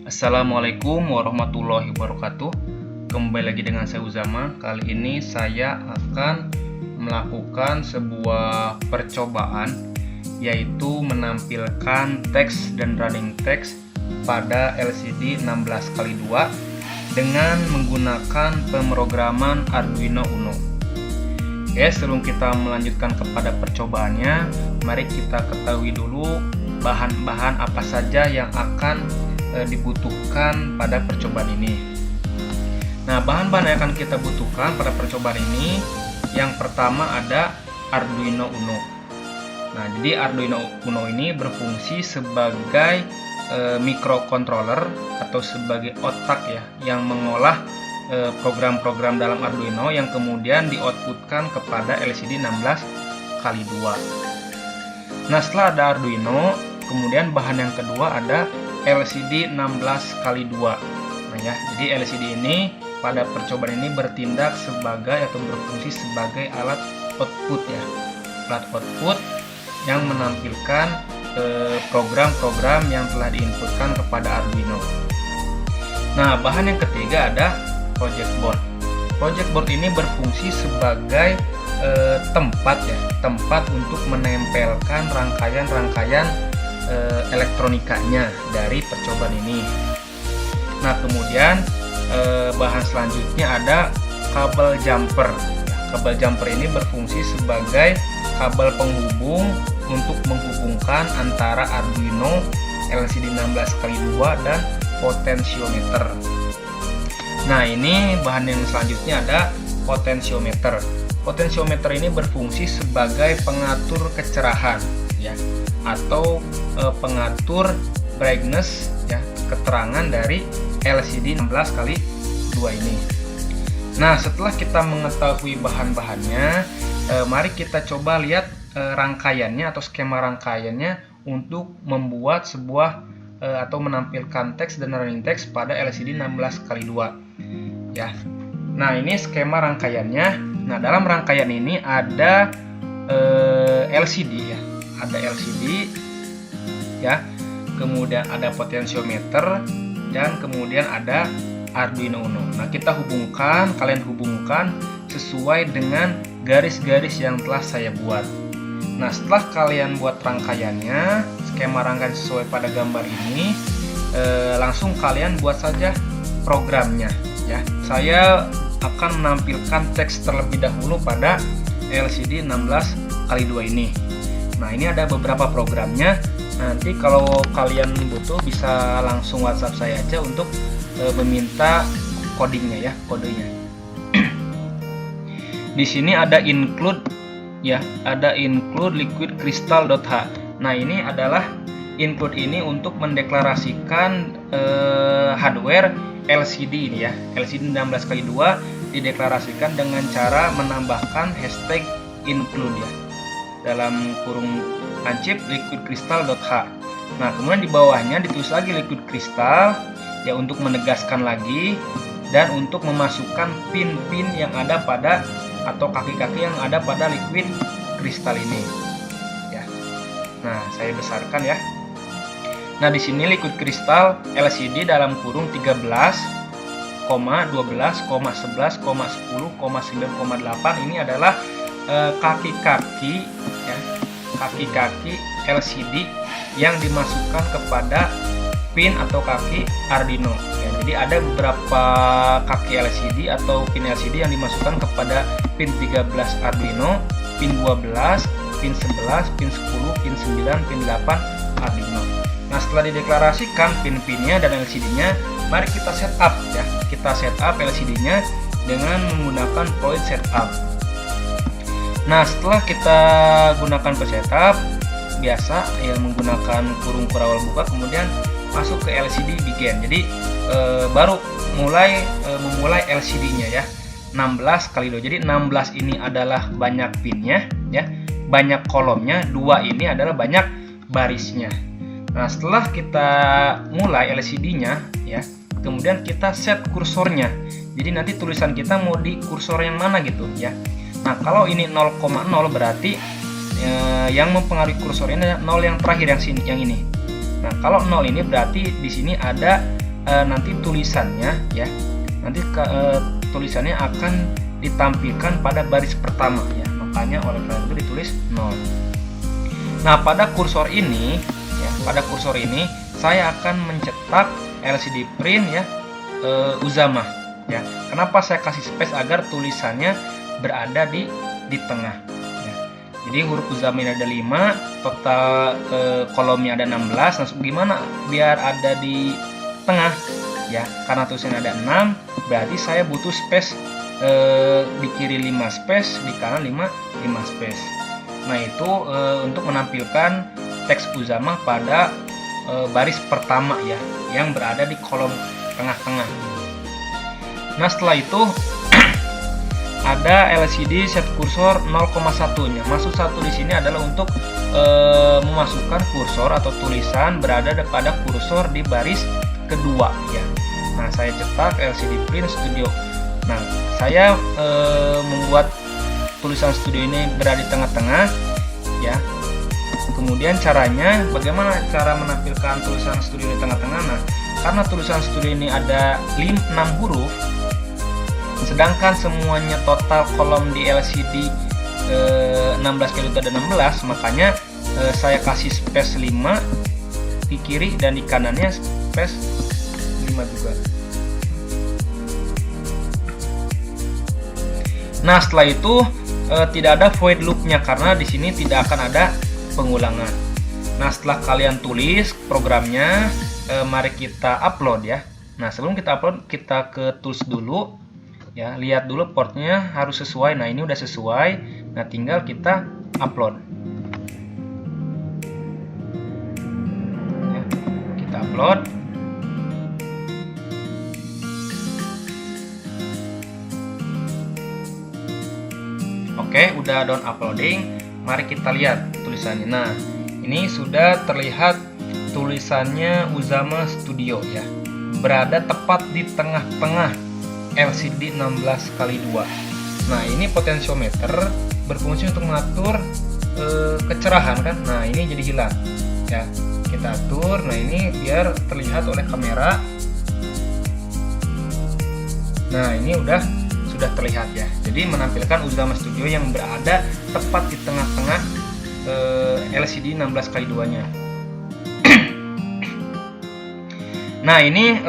Assalamualaikum warahmatullahi wabarakatuh. Kembali lagi dengan saya Uzama. Kali ini saya akan melakukan sebuah percobaan, yaitu menampilkan teks dan running text pada LCD 16x2 dengan menggunakan pemrograman Arduino Uno. Oke, sebelum kita melanjutkan kepada percobaannya, mari kita ketahui dulu bahan-bahan apa saja yang akan dibutuhkan pada percobaan ini. Nah, bahan-bahan yang akan kita butuhkan pada percobaan ini, yang pertama ada Arduino Uno. Nah, jadi Arduino Uno ini berfungsi sebagai microcontroller atau sebagai otak ya, yang mengolah program-program dalam Arduino yang kemudian di-outputkan kepada LCD 16x2. Nah, setelah ada Arduino, kemudian bahan yang kedua ada LCD 16x2. Nah ya, jadi LCD ini pada percobaan ini bertindak sebagai atau berfungsi sebagai alat output ya. Alat output yang menampilkan program-program yang telah diinputkan kepada Arduino. Nah, bahan yang ketiga ada project board. Project board ini berfungsi sebagai tempat untuk menempelkan rangkaian-rangkaian elektronikanya dari percobaan ini. Nah, kemudian bahan selanjutnya ada kabel jumper. Kabel jumper ini berfungsi sebagai kabel penghubung untuk menghubungkan antara Arduino LCD 16x2 dan potensiometer. Nah, ini bahan yang selanjutnya ada potensiometer. Potensiometer ini berfungsi sebagai pengatur kecerahan ya, atau pengatur brightness ya, keterangan dari LCD 16x2 ini. Nah, setelah kita mengetahui bahan-bahannya, mari kita coba lihat rangkaiannya atau skema rangkaiannya untuk membuat sebuah atau menampilkan teks dan running text pada LCD 16x2 ya. Nah, ini skema rangkaiannya. Nah, dalam rangkaian ini ada LCD ya, ada LCD ya, kemudian ada potensiometer, dan kemudian ada Arduino Uno. Nah, kita hubungkan, kalian hubungkan sesuai dengan garis-garis yang telah saya buat. Nah, setelah kalian buat rangkaiannya, skema rangkaian sesuai pada gambar ini, langsung kalian buat saja programnya ya. Saya akan menampilkan teks terlebih dahulu pada LCD 16x2 ini. Nah, ini ada beberapa programnya. Nanti kalau kalian butuh bisa langsung WhatsApp saya aja untuk meminta codingnya ya, kodenya. Di sini ada include ya, ada include liquid crystal.h. Nah, ini adalah include ini untuk mendeklarasikan hardware LCD ini ya. LCD 16x2 dideklarasikan dengan cara menambahkan hashtag include ya, dalam kurung lancip liquid crystal.h. Nah, kemudian di bawahnya ditulis lagi liquid crystal ya, untuk menegaskan lagi dan untuk memasukkan pin-pin yang ada pada atau kaki-kaki yang ada pada liquid crystal ini ya. Nah, saya besarkan ya. Nah, di sini liquid crystal LCD dalam kurung 13, 12, 11, 10, 9,8 ini adalah kaki-kaki ya, kaki-kaki LCD yang dimasukkan kepada pin atau kaki Arduino ya. Jadi ada beberapa kaki LCD atau pin LCD yang dimasukkan kepada pin 13 Arduino, pin 12, pin 11, pin 10, pin 9, pin 8 Arduino. Nah, setelah dideklarasikan pin-pinnya dan LCD-nya, mari kita setup ya. Kita setup LCD-nya dengan menggunakan point setup. Nah, setelah kita gunakan setup biasa ya, menggunakan kurung kurawal buka, kemudian masuk ke LCD begin. Jadi baru memulai LCD-nya ya, 16x2. Jadi 16 ini adalah banyak pinnya ya, banyak kolomnya, 2 ini adalah banyak barisnya. Nah, setelah kita mulai LCD-nya ya, kemudian kita set kursornya. Jadi nanti tulisan kita mau di kursor yang mana gitu ya. Nah, kalau ini 0,0 berarti yang mempengaruhi kursor ini adalah 0 yang terakhir yang ini. Nah, kalau 0 ini berarti di sini ada nanti tulisannya ya, nanti tulisannya akan ditampilkan pada baris pertama ya, makanya oleh karena itu ditulis 0. Nah, pada kursor ini ya, pada kursor ini saya akan mencetak LCD print ya, Uzama ya. Kenapa saya kasih space? Agar tulisannya berada di tengah ya. Jadi huruf Uzama ini ada 5, total kolomnya ada 16. Nah, gimana biar ada di tengah ya? Karena tulisannya ada 6, berarti saya butuh space, di kiri 5 space, di kanan 5 space. Nah, itu untuk menampilkan teks Uzama pada baris pertama ya, yang berada di kolom tengah-tengah. Nah, setelah itu ada LCD set kursor 0,1-nya. Maksud 1 di sini adalah untuk memasukkan kursor atau tulisan berada pada kursor di baris kedua ya. Nah, saya cetak LCD Print Studio. Nah, saya membuat tulisan studio ini berada di tengah-tengah ya. Kemudian caranya, bagaimana cara menampilkan tulisan studio di tengah-tengah? Nah, karena tulisan studio ini ada 6 huruf, sedangkan semuanya total kolom di LCD 16 kali itu ada 16, makanya saya kasih space 5 di kiri dan di kanannya space 5 juga. Nah, setelah itu tidak ada void loop-nya karena di sini tidak akan ada pengulangan. Nah, setelah kalian tulis programnya, mari kita upload ya. Nah, sebelum kita upload, kita ke tools dulu ya, lihat dulu portnya harus sesuai. Nah, ini udah sesuai. Nah, tinggal kita upload ya, kita upload. Oke, udah done uploading. Mari kita lihat tulisannya. Nah, ini sudah terlihat tulisannya Uzama Studio ya, berada tepat di tengah-tengah LCD 16x2. Nah, ini potensiometer berfungsi untuk mengatur kecerahan kan. Nah, ini jadi hilang ya, kita atur. Nah, ini biar terlihat oleh kamera. Nah, ini sudah terlihat ya. Jadi menampilkan Uzama Studio yang berada tepat di tengah-tengah LCD 16x2-nya. Nah, ini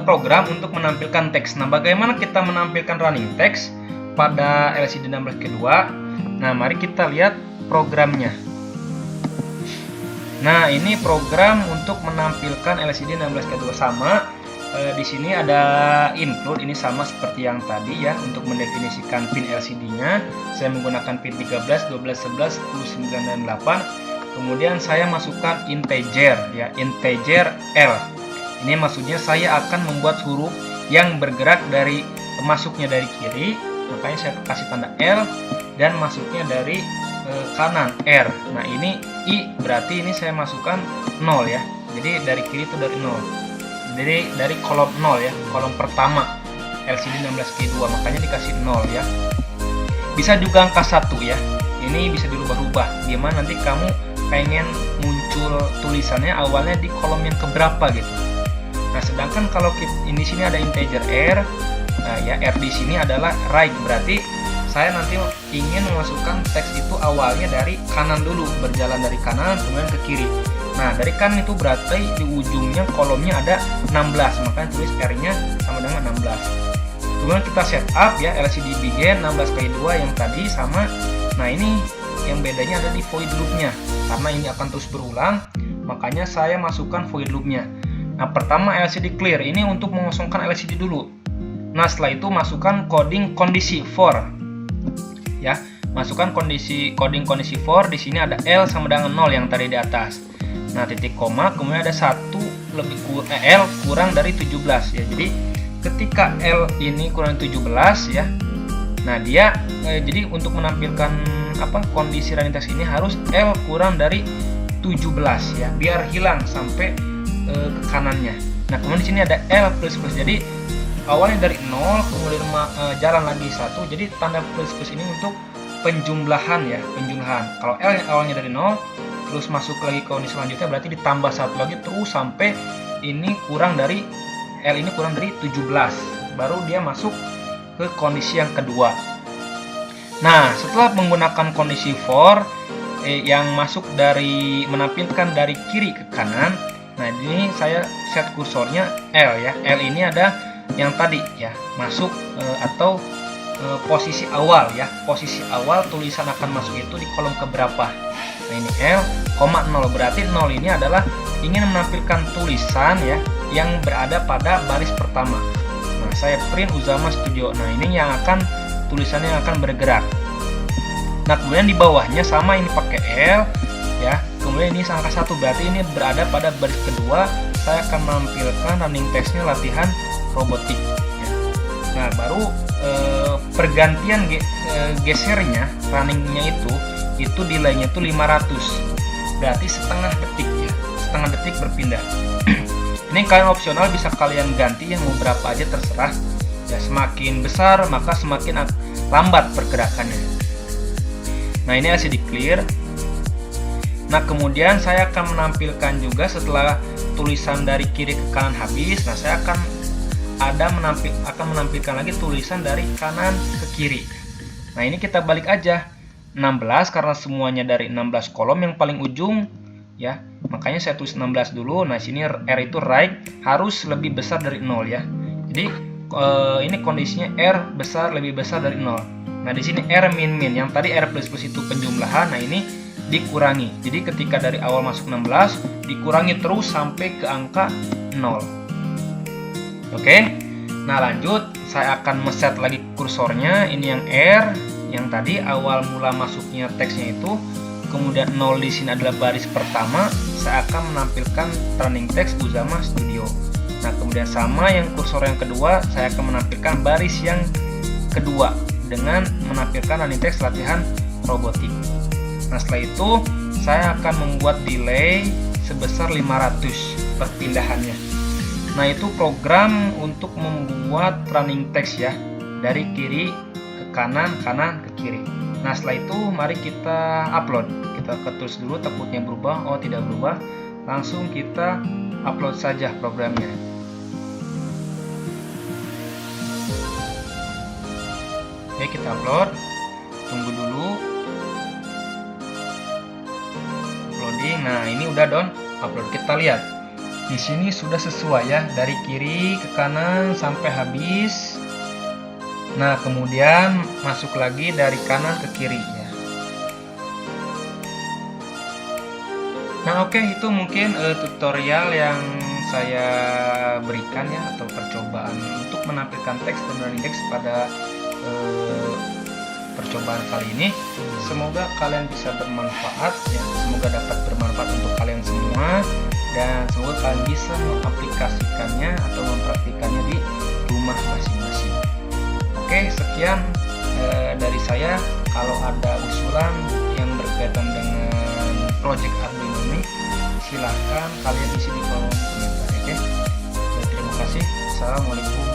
program untuk menampilkan teks. Nah, bagaimana kita menampilkan running text pada LCD 16x2? Nah, mari kita lihat programnya. Nah, ini program untuk menampilkan LCD 16x2 sama. Di sini ada include, ini sama seperti yang tadi ya, untuk mendefinisikan pin LCD-nya. Saya menggunakan pin 13, 12, 11, 10, 9, dan 8. Kemudian saya masukkan integer ya, integer L. Ini maksudnya saya akan membuat huruf yang bergerak dari masuknya dari kiri, makanya saya kasih tanda L, dan masuknya dari kanan R. Nah, ini I, berarti ini saya masukkan 0 ya. Jadi dari kiri itu dari 0. Jadi dari kolom 0 ya, kolom pertama LCD 16x2, makanya dikasih 0 ya. Bisa juga angka 1 ya. Ini bisa dirubah-rubah. Gimana nanti kamu pengen muncul tulisannya awalnya di kolom yang keberapa gitu. Nah, sedangkan kalau ini sini ada integer R, nah ya R di sini adalah right, berarti saya nanti ingin memasukkan teks itu awalnya dari kanan dulu, berjalan dari kanan kemudian ke kiri. Nah, dari kanan itu berarti di ujungnya kolomnya ada 16, makanya tulis R-nya sama dengan 16. Kemudian kita setup ya, LCD begin 16x2 yang tadi sama. Nah, ini yang bedanya ada di void loop-nya. Karena ini akan terus berulang, makanya saya masukkan void loop-nya. Nah, pertama LCD clear, ini untuk mengosongkan LCD dulu. Nah, setelah itu masukkan coding kondisi for. Ya, masukkan coding kondisi for. Di sini ada L sama dengan 0 yang tadi di atas. Nah, titik koma, kemudian ada L kurang dari 17 ya. Jadi ketika L ini kurang 17 ya. Nah, dia jadi untuk menampilkan kondisi running text ini harus L kurang dari 17 ya, biar hilang sampai ke kanannya. Nah, kemudian di sini ada L plus. Jadi awalnya dari 0 kemudian jalan lagi 1. Jadi tanda plus ini untuk penjumlahan ya, penjumlahan. Kalau L yang awalnya dari 0 terus masuk lagi ke kondisi selanjutnya berarti ditambah 1 lagi terus sampai ini kurang dari L ini kurang dari 17, baru dia masuk ke kondisi yang kedua. Nah, setelah menggunakan kondisi for yang masuk dari menampilkan dari kiri ke kanan, nah ini saya set kursornya L ya. L ini ada yang tadi ya masuk atau posisi awal ya. Posisi awal tulisan akan masuk itu di kolom keberapa. Nah ini L, 0 berarti 0 ini adalah ingin menampilkan tulisan ya yang berada pada baris pertama. Nah, saya print Uzama Studio. Nah, ini yang akan tulisannya yang akan bergerak. Nah, kemudian di bawahnya sama ini pakai L ya. Kemudian ini angka 1 berarti ini berada pada baris kedua. Saya akan menampilkan running text-nya latihan robotik ya. Nah, baru pergantian gesernya runningnya itu delay-nya itu 500. Berarti setengah detik ya. Setengah detik berpindah. Ini kalian opsional bisa kalian ganti yang mau berapa aja terserah. Ya, semakin besar maka semakin lambat pergerakannya. Nah, ini LCD clear. Nah, kemudian saya akan menampilkan juga setelah tulisan dari kiri ke kanan habis. Nah, saya akan menampilkan lagi tulisan dari kanan ke kiri. Nah, ini kita balik aja. 16 karena semuanya dari 16 kolom yang paling ujung ya. Makanya saya tulis 16 dulu. Nah, sini R itu right harus lebih besar dari 0 ya. Jadi ini kondisinya R lebih besar dari 0. Nah, di sini R min. Yang tadi R plus itu penjumlahan. Nah, ini dikurangi. Jadi ketika dari awal masuk 16 dikurangi terus sampai ke angka 0. Oke. Nah, lanjut saya akan meset lagi kursornya. Ini yang R yang tadi awal mula masuknya teksnya itu. Kemudian 0 di sini adalah baris pertama. Saya akan menampilkan running text Uzama Studio. Nah, kemudian sama yang kursor yang kedua, saya akan menampilkan baris yang kedua dengan menampilkan running text latihan robotik. Nah, setelah itu saya akan membuat delay sebesar 500 perpindahannya. Nah, itu program untuk membuat running text ya, dari kiri ke kanan, kanan ke kiri. Nah, setelah itu mari kita upload. Kita ketulis dulu takutnya berubah. Oh, tidak berubah. Langsung kita upload saja programnya. Oke, kita upload. Tunggu dulu. Uploading. Nah, ini udah done. Upload. Kita lihat. Di sini sudah sesuai ya, dari kiri ke kanan sampai habis. Nah, kemudian masuk lagi dari kanan ke kiri ya. Nah, oke, itu mungkin tutorial yang saya berikan ya, atau percobaan untuk menampilkan teks dan running text pada percobaan kali ini. Semoga kalian bisa bermanfaat ya, semoga dapat bermanfaat untuk kalian semua, dan semoga kalian bisa mengaplikasikannya atau mempraktikannya di rumah masing-masing. Oke, sekian dari saya. Kalau ada usulan yang berkaitan dengan project Arduino ini, silahkan kalian isi di kolom komentar. Oke, terima kasih. Assalamualaikum.